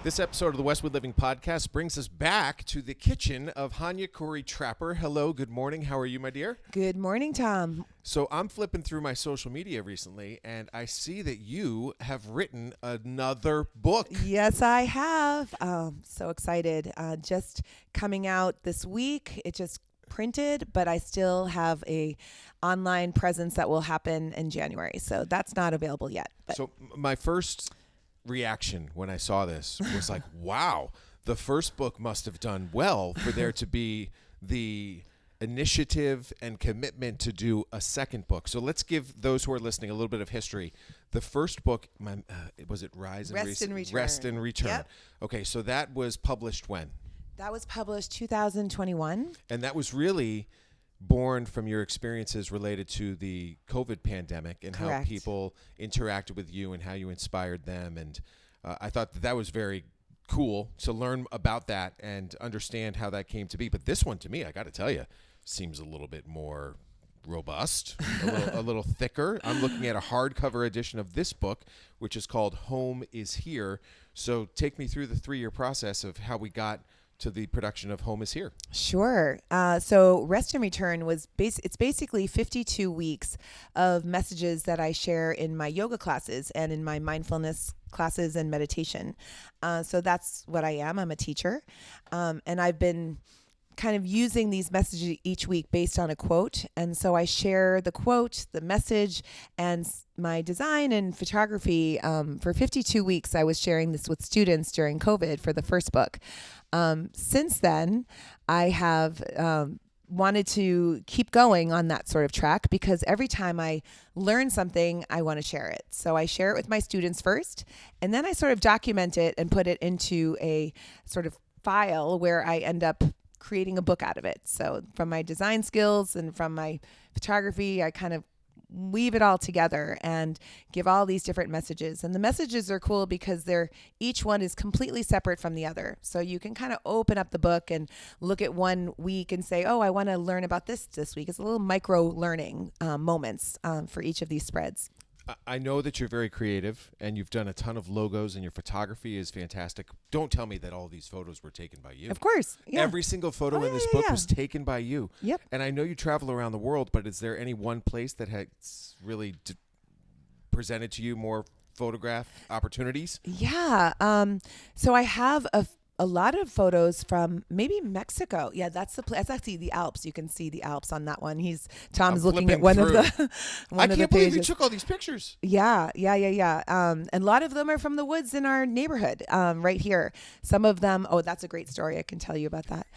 This episode of the Westwood Living Podcast brings us back to the kitchen of Hania Khuri-Trapper. Hello, good morning. How are you, my dear? Good morning, Tom. So I'm flipping through my social media recently, and I see that you have written another book. Yes, I have. So excited. Just coming out this week. It just printed, but I still have a online presence that will happen in January. So that's not available yet. But. So my first reaction when I saw this was like, wow, the first book must have done well for there to be the initiative and commitment to do a second book. So let's give those who are listening a little bit of history. The first book, was it Rest and Return. Yep. Okay, so that was published when? That was published 2021. And that was really born from your experiences related to the COVID pandemic and Correct. how people interacted with you and how you inspired them. And I thought that was very cool to learn about that and understand how that came to be. But this one, to me, I got to tell you, seems a little bit more robust, a little thicker. I'm looking at a hardcover edition of this book, which is called Home is Here. So take me through the 3-year process of how we got to the production of Home is Here. Sure. So Rest and Return was it's basically 52 weeks of messages that I share in my yoga classes and in my mindfulness classes and meditation. So that's what I am. I'm a teacher. And I've been kind of using these messages each week based on a quote. And so I share the quote, the message, and my design and photography. For 52 weeks, I was sharing this with students during COVID for the first book. Since then, I have wanted to keep going on that sort of track because every time I learn something, I want to share it. So I share it with my students first, and then I sort of document it and put it into a sort of file where I end up creating a book out of it. So from my design skills and from my photography, I kind of weave it all together and give all these different messages. And the messages are cool because each one is completely separate from the other. So you can kind of open up the book and look at one week and say, oh, I want to learn about this week. It's a little micro learning moments for each of these spreads. I know that you're very creative and you've done a ton of logos and your photography is fantastic. Don't tell me that all these photos were taken by you. Of course. Yeah. Every single photo in this book was taken by you. Yep. And I know you travel around the world, but is there any one place that has really presented to you more photograph opportunities? Yeah. So I have a lot of photos from maybe Mexico. Yeah, that's the place. That's actually the Alps. You can see the Alps on that one. Tom's looking at one of the pages. I can't believe you took all these pictures. Yeah. And a lot of them are from the woods in our neighborhood, right here. Some of them, that's a great story. I can tell you about that.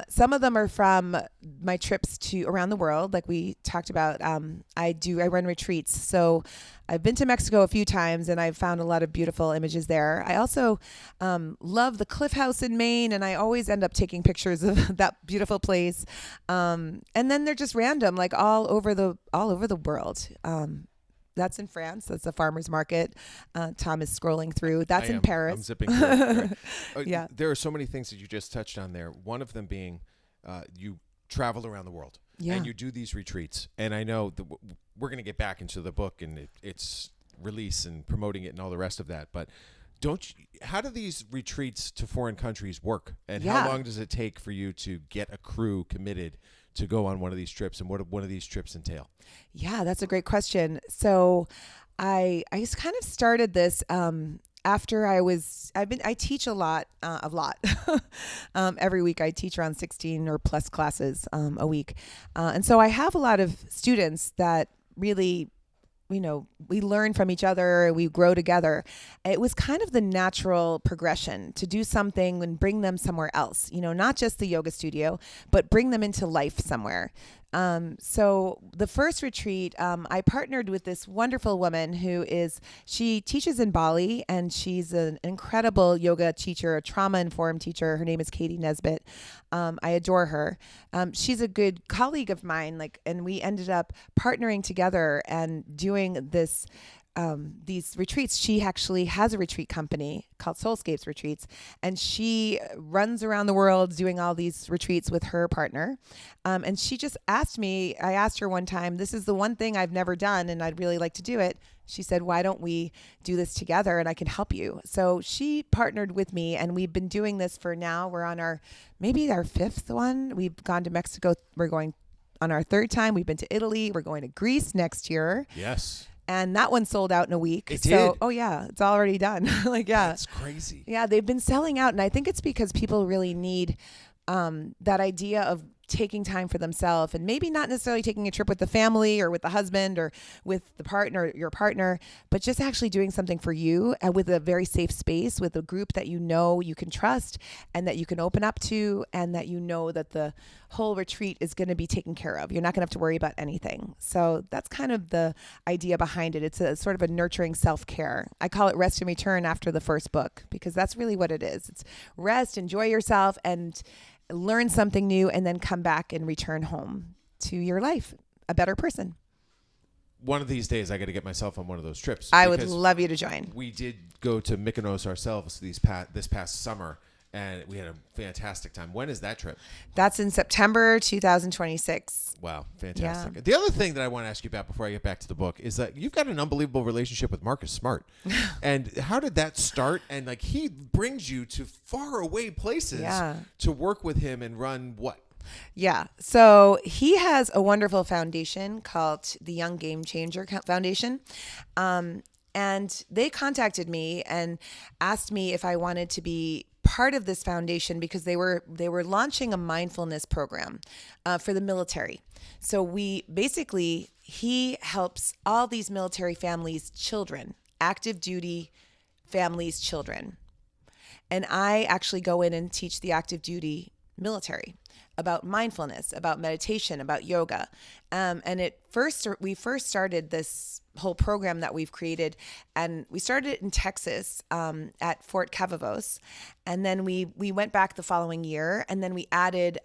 Some of them are from my trips around the world. Like we talked about, I run retreats. So I've been to Mexico a few times and I've found a lot of beautiful images there. I also love the Cliff House in Maine, and I always end up taking pictures of that beautiful place. And then they're just random, like all over the world. That's in France. That's a farmer's market. Tom is scrolling through. That's in Paris. I'm zipping through. Yeah. There are so many things that you just touched on there. One of them being you travel around the world. Yeah. And you do these retreats. And I know that we're going to get back into the book and its release and promoting it and all the rest of that. But how do these retreats to foreign countries work? And how long does it take for you to get a crew committed to go on one of these trips? And what do one of these trips entail? Yeah, that's a great question. So I just kind of started this after I teach a lot. Every week I teach around 16 or plus classes a week. And so I have a lot of students that really, we learn from each other, we grow together. It was kind of the natural progression to do something and bring them somewhere else, not just the yoga studio, but bring them into life somewhere. So the first retreat, I partnered with this wonderful woman she teaches in Bali, and she's an incredible yoga teacher, a trauma-informed teacher. Her name is Katie Nesbitt. I adore her. She's a good colleague of mine, and we ended up partnering together and doing this these retreats. She actually has a retreat company called Soulscapes Retreats, and she runs around the world doing all these retreats with her partner. And she just asked me, I asked her one time, this is the one thing I've never done and I'd really like to do it. She said, why don't we do this together and I can help you? So she partnered with me, and we've been doing this for now. We're on maybe our 5th one. We've gone to Mexico. We're going on our 3rd time. We've been to Italy. We're going to Greece next year. Yes. And that one sold out in a week. It did? Oh yeah, it's already done. Like, yeah. That's crazy. Yeah, they've been selling out. And I think it's because people really need that idea of taking time for themselves, and maybe not necessarily taking a trip with the family or with the husband or with the partner, your partner, but just actually doing something for you with a very safe space, with a group that you know you can trust and that you can open up to, and that you know that the whole retreat is going to be taken care of. You're not going to have to worry about anything. So that's kind of the idea behind it. It's a sort of a nurturing self-care. I call it rest and return after the first book, because that's really what it is. It's rest, enjoy yourself, and learn something new, and then come back and return home to your life a better person. One of these days, I got to get myself on one of those trips. I would love you to join. We did go to Mykonos ourselves this past summer, and we had a fantastic time. When is that trip? That's in September 2026. Wow, fantastic. Yeah. The other thing that I want to ask you about before I get back to the book is that you've got an unbelievable relationship with Marcus Smart. And how did that start? And like, he brings you to far away places to work with him and run what? Yeah. So he has a wonderful foundation called the Young Game Changer Foundation. And they contacted me and asked me if I wanted to be part of this foundation, because they were launching a mindfulness program for the military. So he helps all these military families' children, active duty families' children. And I actually go in and teach the active duty military about mindfulness, about meditation, about yoga. And we first started this whole program that we've created, and we started it in Texas at Fort Cavavos. And then we went back the following year, and then we added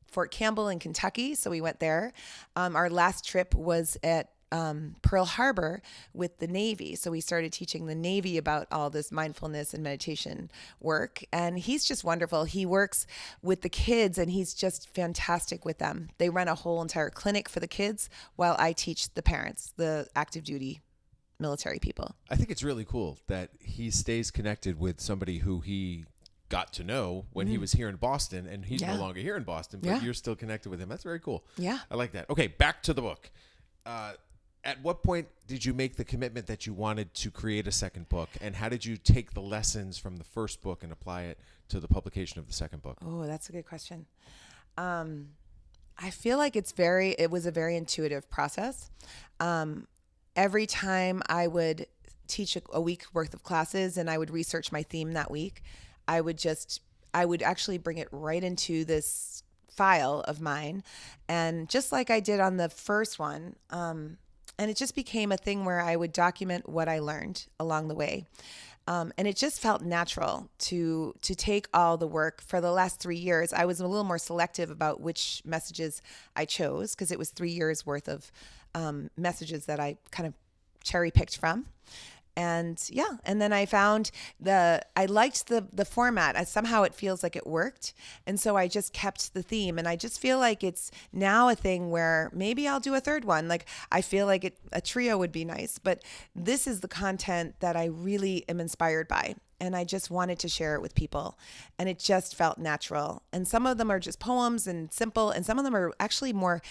Fort Campbell in Kentucky. So we went there. Our last trip was at Pearl Harbor with the Navy. So we started teaching the Navy about all this mindfulness and meditation work. And he's just wonderful. He works with the kids, and he's just fantastic with them. They run a whole entire clinic for the kids while I teach the parents, the active duty military people. I think it's really cool that he stays connected with somebody who he got to know when he was here in Boston, and he's no longer here in Boston, but you're still connected with him. That's very cool. Yeah. I like that. Okay, back to the book. At what point did you make the commitment that you wanted to create a second book, and how did you take the lessons from the first book and apply it to the publication of the second book? Oh, that's a good question. I feel like it was a very intuitive process. Every time I would teach a week worth of classes and I would research my theme that week, I would actually bring it right into this file of mine. And just like I did on the first one, and it just became a thing where I would document what I learned along the way. And it just felt natural to take all the work. For the last 3 years, I was a little more selective about which messages I chose, because it was 3 years worth of messages that I kind of cherry picked from. And then I found I liked the format. Somehow it feels like it worked. And so I just kept the theme, and I just feel like it's now a thing where maybe I'll do a third one. Like, I feel like a trio would be nice, but this is the content that I really am inspired by. And I just wanted to share it with people, and it just felt natural. And some of them are just poems and simple, and some of them are actually more,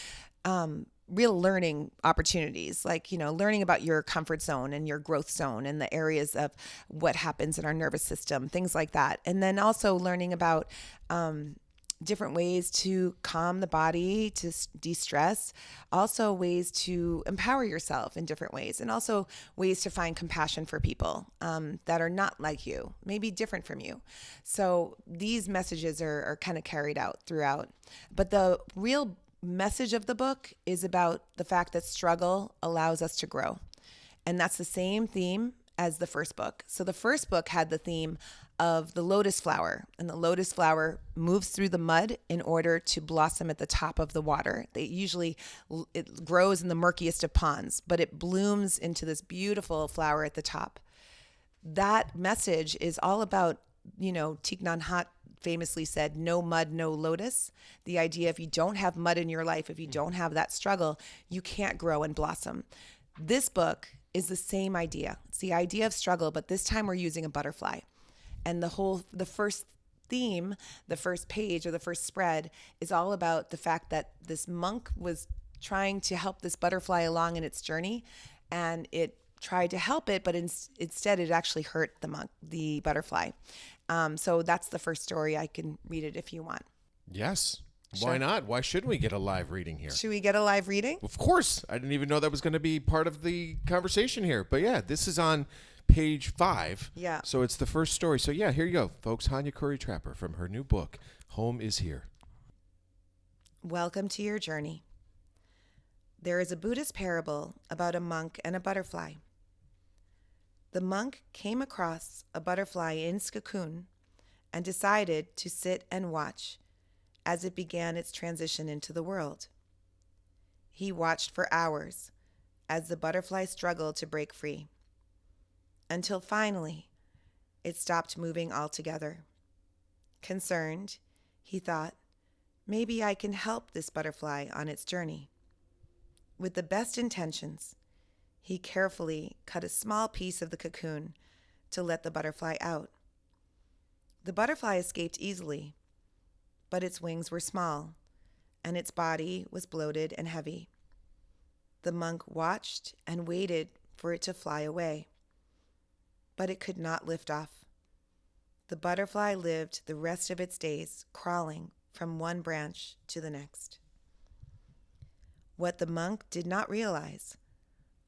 real learning opportunities, like, learning about your comfort zone and your growth zone and the areas of what happens in our nervous system, things like that. And then also learning about different ways to calm the body, to de-stress, also ways to empower yourself in different ways, and also ways to find compassion for people that are not like you, maybe different from you. So these messages are kind of carried out throughout. But the real message of the book is about the fact that struggle allows us to grow. And that's the same theme as the first book. So the first book had the theme of the lotus flower, and the lotus flower moves through the mud in order to blossom at the top of the water. It grows in the murkiest of ponds, but it blooms into this beautiful flower at the top. That message is all about, Thich Nhat Hanh famously said, no mud, no lotus. The idea, if you don't have mud in your life, if you don't have that struggle, you can't grow and blossom. This book is the same idea. It's the idea of struggle, but this time we're using a butterfly. And the first theme, the first page or the first spread is all about the fact that this monk was trying to help this butterfly along in its journey, and it tried to help it, but instead it actually hurt the butterfly. So that's the first story. I can read it if you want. Yes. Sure. Why not? Why shouldn't we get a live reading here? Should we get a live reading? Of course. I didn't even know that was going to be part of the conversation here. But yeah, this is on page 5. Yeah. So it's the first story. So yeah, here you go, folks. Hania Khuri-Trapper from her new book, Home is Here. Welcome to your journey. There is a Buddhist parable about a monk and a butterfly. The monk came across a butterfly in its cocoon and decided to sit and watch as it began its transition into the world. He watched for hours as the butterfly struggled to break free, until finally it stopped moving altogether. Concerned, he thought, maybe I can help this butterfly on its journey. With the best intentions, he carefully cut a small piece of the cocoon to let the butterfly out. The butterfly escaped easily, but its wings were small, and its body was bloated and heavy. The monk watched and waited for it to fly away, but it could not lift off. The butterfly lived the rest of its days crawling from one branch to the next. What the monk did not realize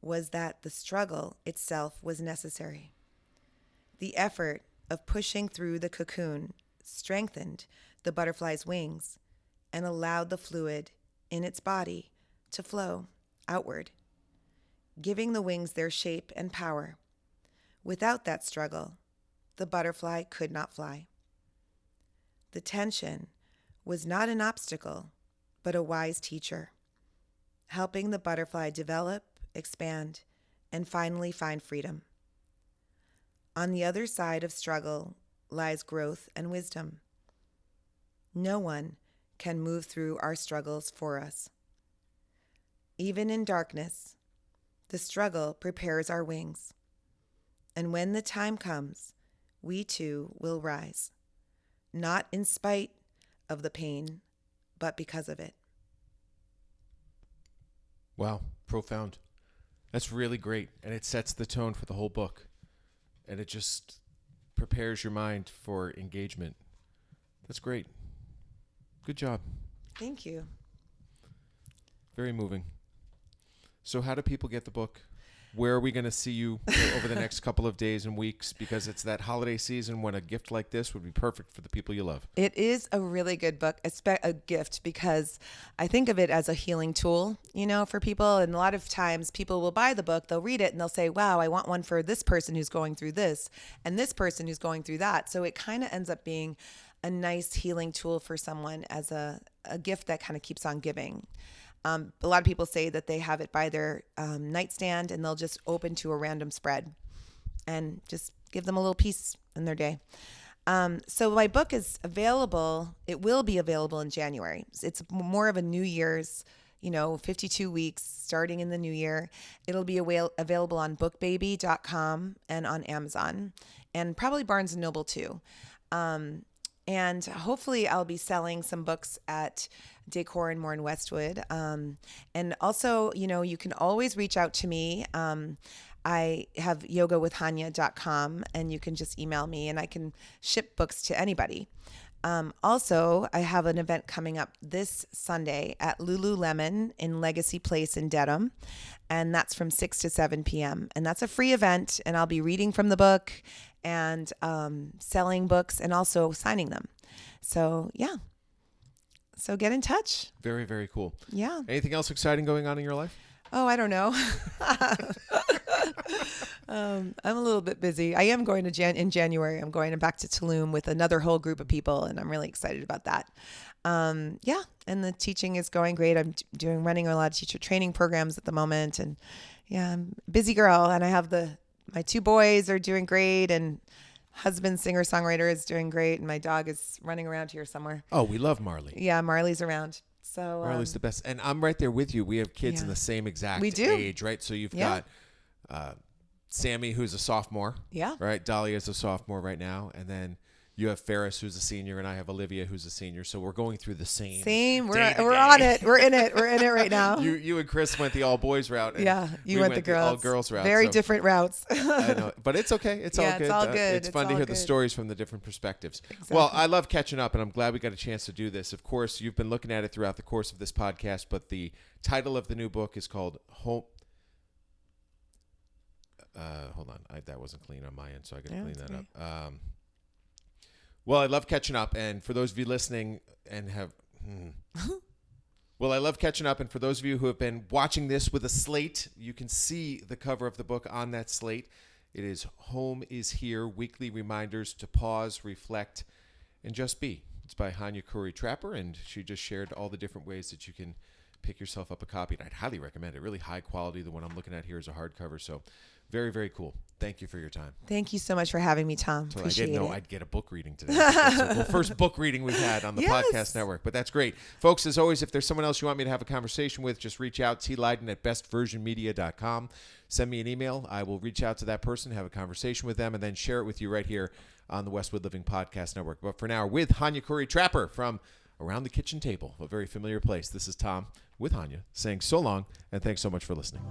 was that the struggle itself was necessary. The effort of pushing through the cocoon strengthened the butterfly's wings and allowed the fluid in its body to flow outward, giving the wings their shape and power. Without that struggle, the butterfly could not fly. The tension was not an obstacle, but a wise teacher, helping the butterfly develop, expand, and finally find freedom. On the other side of struggle lies growth and wisdom. No one can move through our struggles for us. Even in darkness, the struggle prepares our wings. And when the time comes, we too will rise, not in spite of the pain, but because of it. Wow, profound. That's really great. And it sets the tone for the whole book. And it just prepares your mind for engagement. That's great. Good job. Thank you. Very moving. So how do people get the book? Where are we going to see you over the next couple of days and weeks? Because it's that holiday season when a gift like this would be perfect for the people you love. It is a really good book, a gift, because I think of it as a healing tool, for people. And a lot of times people will buy the book, they'll read it, and they'll say, wow, I want one for this person who's going through this and this person who's going through that. So it kind of ends up being a nice healing tool for someone as a gift that kind of keeps on giving. A lot of people say that they have it by their nightstand and they'll just open to a random spread and just give them a little piece in their day. So my book is available. It will be available in January. It's more of a New Year's, 52 weeks starting in the new year. It'll be available on bookbaby.com and on Amazon and probably Barnes & Noble too. And hopefully I'll be selling some books at Decor and More in Westwood. And also, you can always reach out to me. I have yogawithhania.com and you can just email me and I can ship books to anybody. Also, I have an event coming up this Sunday at Lululemon in Legacy Place in Dedham. And that's from 6 to 7 p.m. And that's a free event. And I'll be reading from the book and selling books and also signing them. So, yeah. So get in touch. Very, very cool. Yeah. Anything else exciting going on in your life? Oh, I don't know. I'm a little bit busy. I am going to in January. I'm going back to Tulum with another whole group of people, and I'm really excited about that. Yeah, and the teaching is going great. I'm running a lot of teacher training programs at the moment, and yeah, I'm a busy girl. And I have my 2 boys are doing great, and husband singer-songwriter is doing great, and my dog is running around here somewhere. Oh, we love Marley. Yeah, Marley's around. So Marley's the best. And I'm right there with you. We have kids in the same exact age, right? So you've got Sammy, who's a sophomore. Yeah. Right? Dahlia's a sophomore right now. And then you have Ferris, who's a senior, and I have Olivia, who's a senior. So we're going through the same. We're on it. We're in it. We're in it right now. You and Chris went the all boys route. And yeah, you went the girls. All girls route. Very different routes. I know, but it's okay. It's all good. It's all good. It's fun to hear the stories from the different perspectives. Exactly. Well, I love catching up, and I'm glad we got a chance to do this. Of course, you've been looking at it throughout the course of this podcast, but the title of the new book is called Home. Hold on, that wasn't clean on my end, so I got to clean that up. Well, I love catching up, and for those of you listening and have, well, I love catching up, and for those of you who have been watching this with a slate, you can see the cover of the book on that slate. It is Home is Here, Weekly Reminders to Pause, Reflect, and Just Be. It's by Hania Khuri-Trapper, and she just shared all the different ways that you can pick yourself up a copy, and I'd highly recommend it. Really high quality. The one I'm looking at here is a hardcover, so very, very cool. Thank you for your time. Thank you so much for having me, Tom. So Appreciate I didn't know it. I'd get a book reading today. That's the first book reading we've had on the podcast network, but that's great. Folks, as always, if there's someone else you want me to have a conversation with, just reach out, Leyden@bestversionmedia.com. Send me an email. I will reach out to that person, have a conversation with them, and then share it with you right here on the Westwood Living Podcast Network. But for now, with Hania Khuri-Trapper from Around the Kitchen Table, a very familiar place, this is Tom with Hania saying so long, and thanks so much for listening.